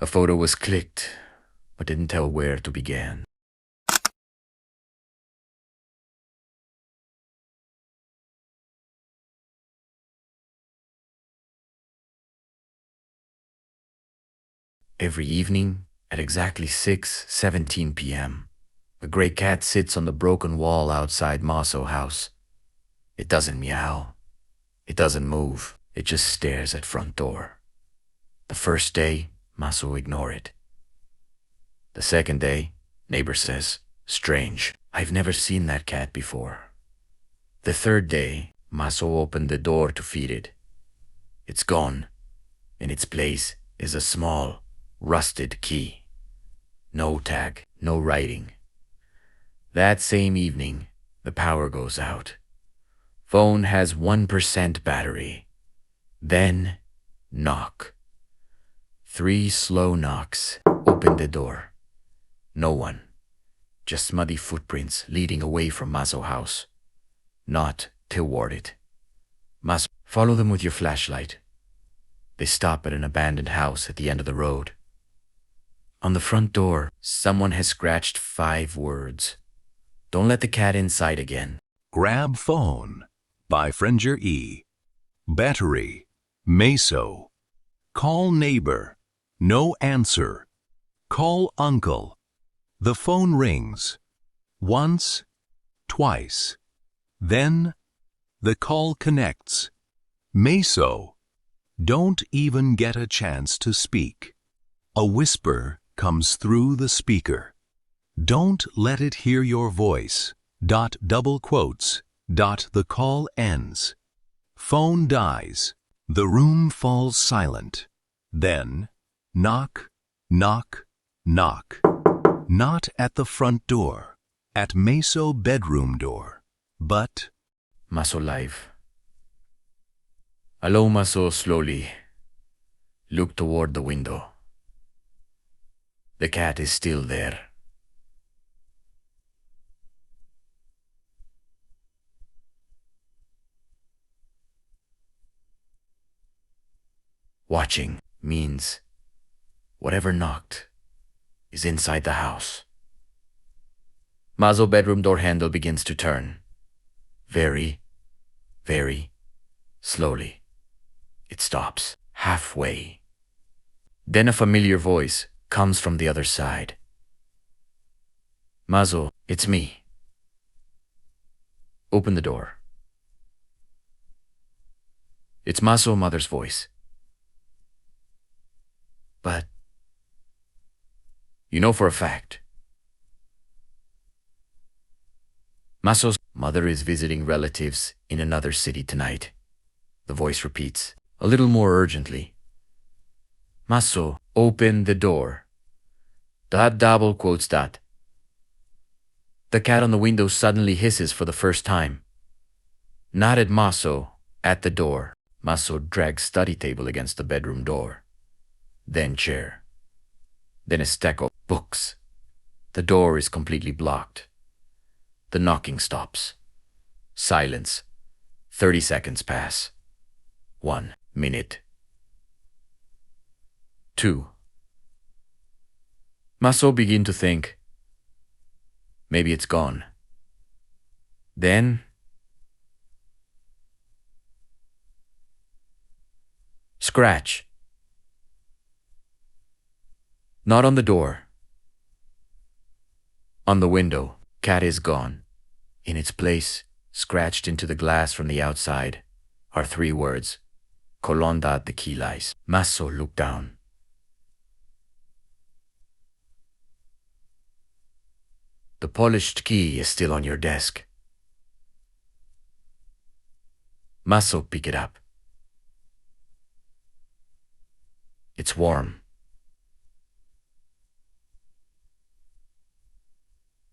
A photo was clicked, but didn't tell where to begin. Every evening, at exactly 6:17 p.m., a gray cat sits on the broken wall outside Maso house. It doesn't meow. It doesn't move. It just stares at front door. The first day, Maso ignore it. The second day, neighbor says, strange, I've never seen that cat before. The third day, Maso opened the door to feed it. It's gone. In its place is a small, rusted key. No tag, no writing. That same evening, the power goes out. Phone has 1% battery. Then, knock. 3 slow knocks. Open the door. No one. Just muddy footprints leading away from Maso house. Not toward it. Maso, follow them with your flashlight. They stop at an abandoned house at the end of the road. On the front door, someone has scratched 5 words. Don't let the cat inside again. Grab phone by Fringer E. Battery, Meso. Call neighbor, no answer. Call uncle. The phone rings. Once, twice. Then, the call connects. Meso. Don't even get a chance to speak. A whisper comes through the speaker. Don't let it hear your voice. Double quotes. The call ends. Phone dies. The room falls silent. Then, knock, knock, knock. Not at the front door, at Meso bedroom door, but Maso live. Hello, Maso slowly. Look toward the window. The cat is still there. Watching means whatever knocked is inside the house. Maso bedroom door handle begins to turn. Very, very slowly. It stops halfway. Then a familiar voice comes from the other side. Maso, it's me. Open the door. It's Maso mother's voice. But you know for a fact. Maso's mother is visiting relatives in another city tonight. The voice repeats, a little more urgently. Maso, open the door. Double quotes that. The cat on the window suddenly hisses for the first time. Not at Maso, at the door. Maso drags study table against the bedroom door. Then chair. Then a stack of books. The door is completely blocked. The knocking stops. Silence. 30 seconds pass. 1 minute. 2. Maso begin to think, maybe it's gone. Then, scratch. Not on the door. On the window, cat is gone. In its place, scratched into the glass from the outside, are 3 words. Colonda the key lies. Maso looked down. The polished key is still on your desk. Maso pick it up. It's warm.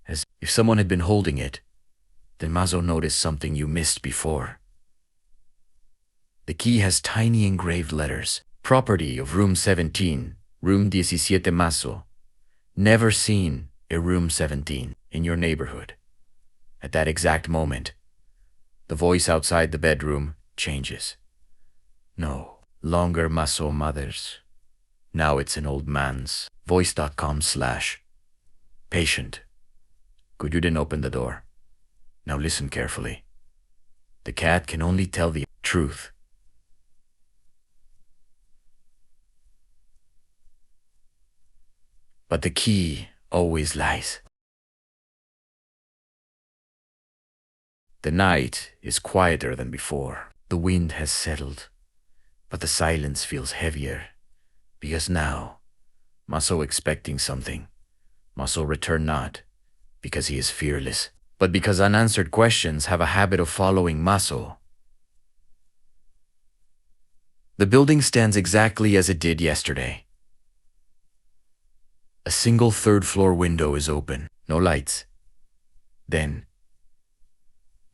As if someone had been holding it, then Maso noticed something you missed before. The key has tiny engraved letters. Property of room 17, room 17 Maso. Never seen a room 17 in your neighborhood. At that exact moment, the voice outside the bedroom changes. No longer Maso mothers. Now it's an old man's voice.com/patient. Could you then open the door? Now listen carefully. The cat can only tell the truth. But the key always lies. The night is quieter than before. The wind has settled, but the silence feels heavier. Because now, Maso expecting something. Maso return not, because he is fearless, but because unanswered questions have a habit of following Maso. The building stands exactly as it did yesterday. A single third-floor window is open, no lights. Then,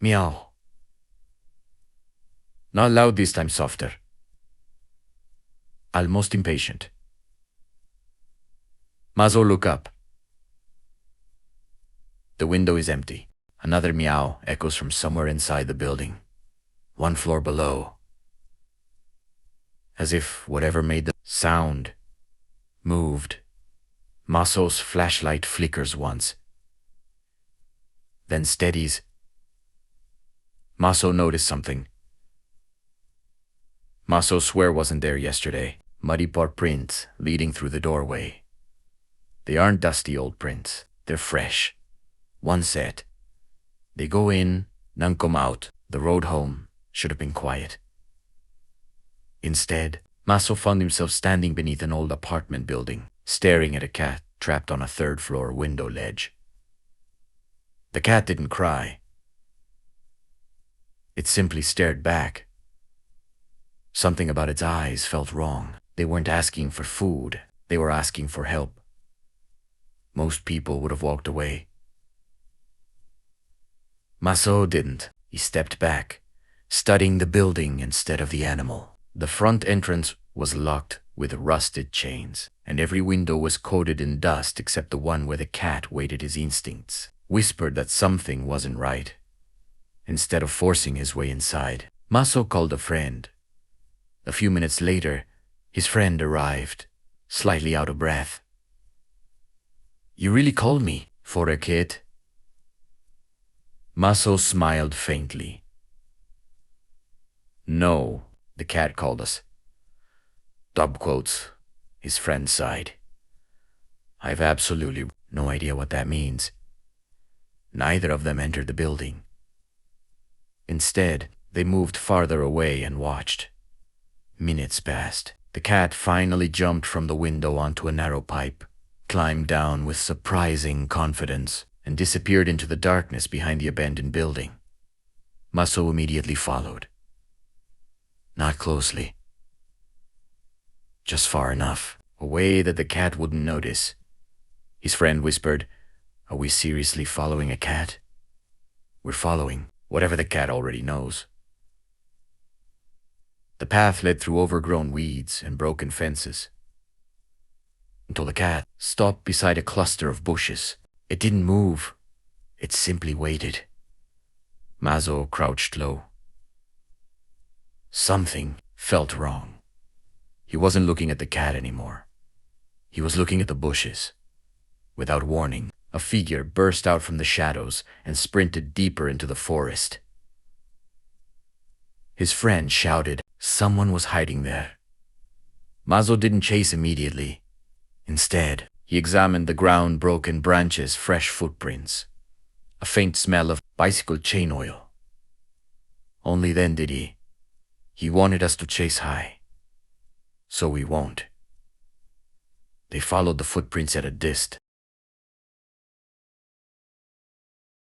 meow. Not loud this time, softer. Almost impatient. Maso look up. The window is empty. Another meow echoes from somewhere inside the building, one floor below. As if whatever made the sound moved. Maso's flashlight flickers once, then steadies. Maso noticed something. Maso swear wasn't there yesterday. Muddy paw prints leading through the doorway. They aren't dusty old prints. They're fresh. One set. They go in, none come out. The road home should have been quiet. Instead, Maso found himself standing beneath an old apartment building, staring at a cat trapped on a third-floor window ledge. The cat didn't cry. It simply stared back. Something about its eyes felt wrong. They weren't asking for food. They were asking for help. Most people would have walked away. Maso didn't. He stepped back, studying the building instead of the animal. The front entrance was locked with rusted chains, and every window was coated in dust except the one where the cat waited his instincts, whispered that something wasn't right. Instead of forcing his way inside, Maso called a friend. A few minutes later, his friend arrived, slightly out of breath. "You really called me for a kid?" Maso smiled faintly. "No, the cat called us." Dub quotes. His friend sighed. "I've absolutely no idea what that means." Neither of them entered the building. Instead, they moved farther away and watched. Minutes passed. The cat finally jumped from the window onto a narrow pipe, climbed down with surprising confidence, and disappeared into the darkness behind the abandoned building. Maso immediately followed. Not closely. Just far enough, away that the cat wouldn't notice. His friend whispered, "Are we seriously following a cat?" "We're following whatever the cat already knows." The path led through overgrown weeds and broken fences, until the cat stopped beside a cluster of bushes. It didn't move. It simply waited. Maso crouched low. Something felt wrong. He wasn't looking at the cat anymore. He was looking at the bushes. Without warning, a figure burst out from the shadows and sprinted deeper into the forest. His friend shouted. Someone was hiding there. Maso didn't chase immediately. Instead, he examined the ground, broken branches, fresh footprints, a faint smell of bicycle chain oil. Only then did he. He wanted us to chase high. So we won't. They followed the footprints at a distance.